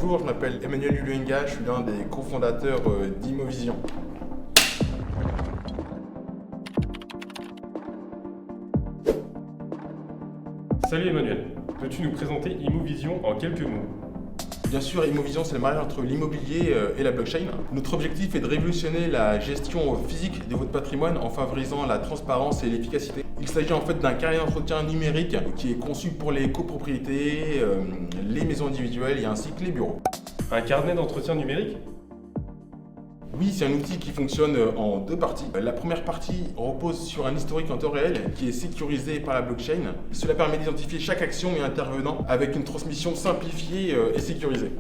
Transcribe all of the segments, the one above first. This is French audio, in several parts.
Bonjour, je m'appelle Emmanuel Uluenga, je suis l'un des cofondateurs d'Imovision. Salut Emmanuel, peux-tu nous présenter Imovision en quelques mots? Bien sûr, Imovision, c'est le mariage entre l'immobilier et la blockchain. Notre objectif est de révolutionner la gestion physique de votre patrimoine en favorisant la transparence et l'efficacité. Il s'agit en fait d'un carnet d'entretien numérique qui est conçu pour les copropriétés, les maisons individuelles et ainsi que les bureaux. Un carnet d'entretien numérique? Oui, c'est un outil qui fonctionne en deux parties. La première partie repose sur un historique en temps réel qui est sécurisé par la blockchain. Cela permet d'identifier chaque action et intervenant avec une transmission simplifiée et sécurisée.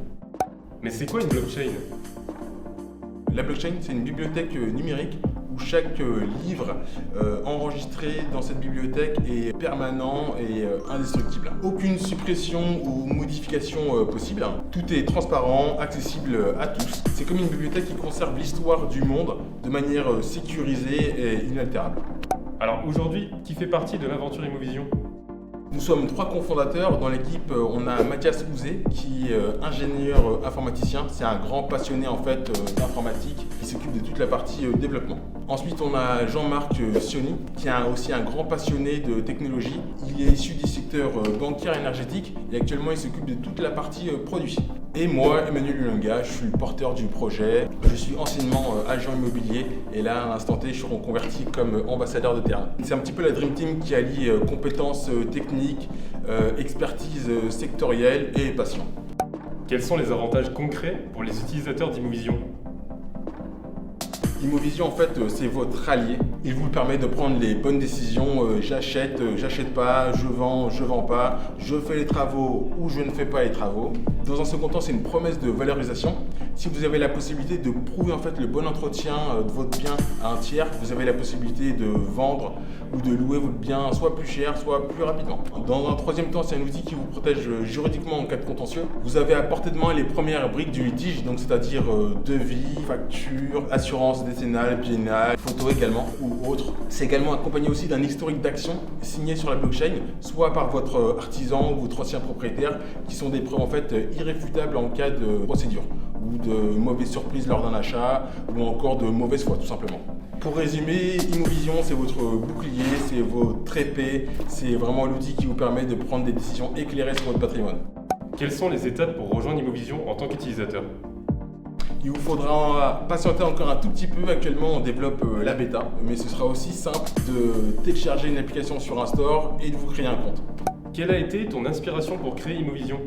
Mais c'est quoi une blockchain? La blockchain, c'est une bibliothèque numérique où chaque livre enregistré dans cette bibliothèque est permanent et indestructible. Aucune suppression ou modification possible. Tout est transparent, accessible à tous. C'est comme une bibliothèque qui conserve l'histoire du monde de manière sécurisée et inaltérable. Alors aujourd'hui, qui fait partie de l'aventure Imovision? Nous sommes 3 cofondateurs. Dans l'équipe, on a Mathias Houzé, qui est ingénieur informaticien. C'est un grand passionné en fait d'informatique qui s'occupe de toute la partie développement. Ensuite, on a Jean-Marc Sioni, qui est aussi un grand passionné de technologie. Il est issu du secteur bancaire et énergétique et actuellement, il s'occupe de toute la partie produit. Et moi, Emmanuel Uluenga, je suis le porteur du projet. Je suis anciennement agent immobilier et là, à l'instant T, je suis reconverti comme ambassadeur de terrain. C'est un petit peu la Dream Team qui allie compétences techniques, expertise sectorielle et passion. Quels sont les avantages concrets pour les utilisateurs d'Imovision? Imovision, en fait, c'est votre allié. Il vous permet de prendre les bonnes décisions. J'achète, j'achète pas, je vends pas, je fais les travaux ou je ne fais pas les travaux. Dans un second temps, c'est une promesse de valorisation. Si vous avez la possibilité de prouver en fait le bon entretien de votre bien à un tiers, vous avez la possibilité de vendre ou de louer votre bien soit plus cher, soit plus rapidement. Dans un troisième temps, c'est un outil qui vous protège juridiquement en cas de contentieux. Vous avez à portée de main les premières briques du litige, donc c'est-à-dire devis, facture, assurance décennale, biennale, photo également ou autre. C'est également accompagné aussi d'un historique d'action signé sur la blockchain, soit par votre artisan ou votre ancien propriétaire, qui sont des preuves en fait irréfutables en cas de procédure ou de mauvaises surprises lors d'un achat ou encore de mauvaise foi tout simplement. Pour résumer, Imovision, c'est votre bouclier, c'est votre épée, c'est vraiment l'outil qui vous permet de prendre des décisions éclairées sur votre patrimoine. Quelles sont les étapes pour rejoindre Imovision en tant qu'utilisateur? Il vous faudra patienter encore un tout petit peu. Actuellement, on développe la bêta, mais ce sera aussi simple de télécharger une application sur un store et de vous créer un compte. Quelle a été ton inspiration pour créer Imovision?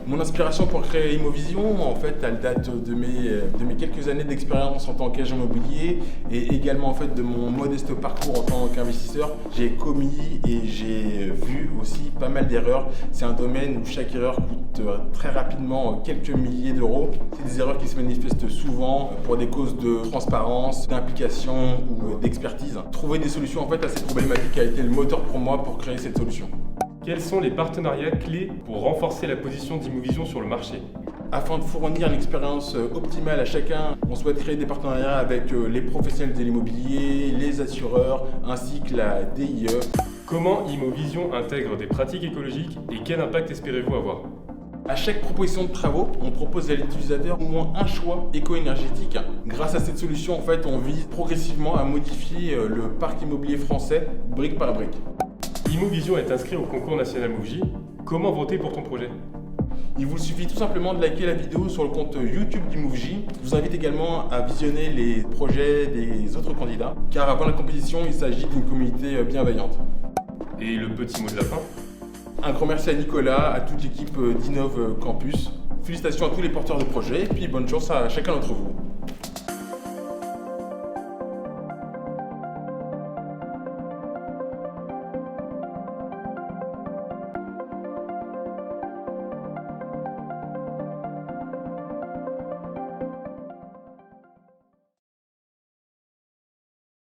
Mon inspiration pour créer Imovision, en fait, elle date de mes quelques années d'expérience en tant qu'agent immobilier et également en fait de mon modeste parcours en tant qu'investisseur. J'ai commis et j'ai vu aussi pas mal d'erreurs. C'est un domaine où chaque erreur coûte très rapidement quelques milliers d'euros. C'est des erreurs qui se manifestent souvent pour des causes de transparence, d'implication ou d'expertise. Trouver des solutions en fait à cette problématique a été le moteur pour moi pour créer cette solution. Quels sont les partenariats clés pour renforcer la position d'Imovision sur le marché? Afin de fournir une expérience optimale à chacun, on souhaite créer des partenariats avec les professionnels de l'immobilier, les assureurs, ainsi que la DIE. Comment Imovision intègre des pratiques écologiques et quel impact espérez-vous avoir? À chaque proposition de travaux, on propose à l'utilisateur au moins un choix éco-énergétique. Grâce à cette solution, en fait, on vise progressivement à modifier le parc immobilier français brique par brique. Imovision est inscrit au concours national Mouji. Comment voter pour ton projet? Il vous suffit tout simplement de liker la vidéo sur le compte YouTube d'Imovision. Je vous invite également à visionner les projets des autres candidats, car avant la compétition, il s'agit d'une communauté bienveillante. Et le petit mot de la fin? Un grand merci à Nicolas, à toute l'équipe d'Innov Campus. Félicitations à tous les porteurs de projets et puis bonne chance à chacun d'entre vous.